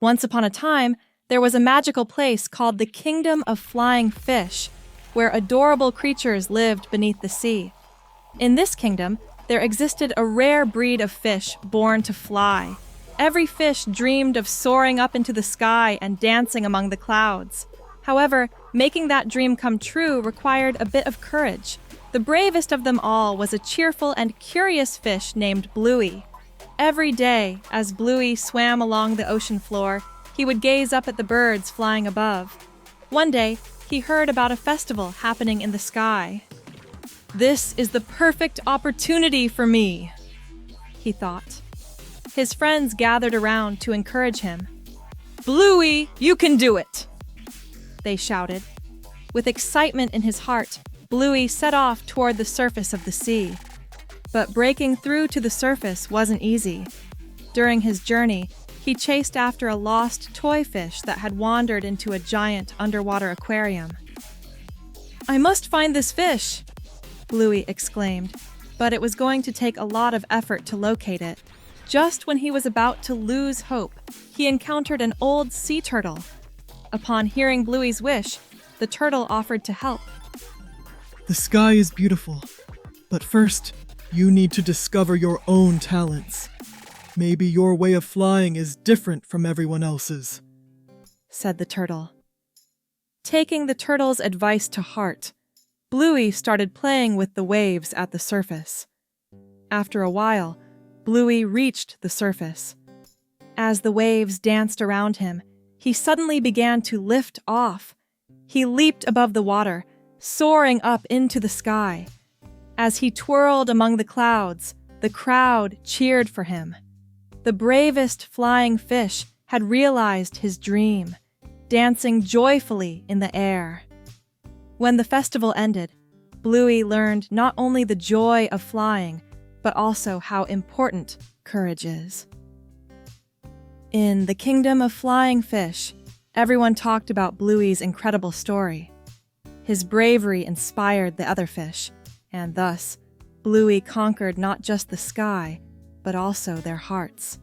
Once upon a time, there was a magical place called the Kingdom of Flying Fish, where adorable creatures lived beneath the sea. In this kingdom, there existed a rare breed of fish born to fly. Every fish dreamed of soaring up into the sky and dancing among the clouds. However, making that dream come true required a bit of courage. The bravest of them all was a cheerful and curious fish named Bluey. Every day, as Bluey swam along the ocean floor, he would gaze up at the birds flying above. One day, he heard about a festival happening in the sky. "This is the perfect opportunity for me," he thought. His friends gathered around to encourage him. "Bluey, you can do it!" they shouted. With excitement in his heart, Bluey set off toward the surface of the sea. But breaking through to the surface wasn't easy. During his journey, he chased after a lost toy fish that had wandered into a giant underwater aquarium. "I must find this fish," Bluey exclaimed, but it was going to take a lot of effort to locate it. Just when he was about to lose hope, he encountered an old sea turtle. Upon hearing Bluey's wish, the turtle offered to help. "The sky is beautiful, but first, you need to discover your own talents. Maybe your way of flying is different from everyone else's," said the turtle. Taking the turtle's advice to heart, Bluey started playing with the waves at the surface. After a while, Bluey reached the surface. As the waves danced around him, he suddenly began to lift off. He leaped above the water, soaring up into the sky. As he twirled among the clouds, the crowd cheered for him. The bravest flying fish had realized his dream, dancing joyfully in the air. When the festival ended, Bluey learned not only the joy of flying, but also how important courage is. In the Kingdom of Flying Fish, everyone talked about Bluey's incredible story. His bravery inspired the other fish, and thus, Bluey conquered not just the sky, but also their hearts.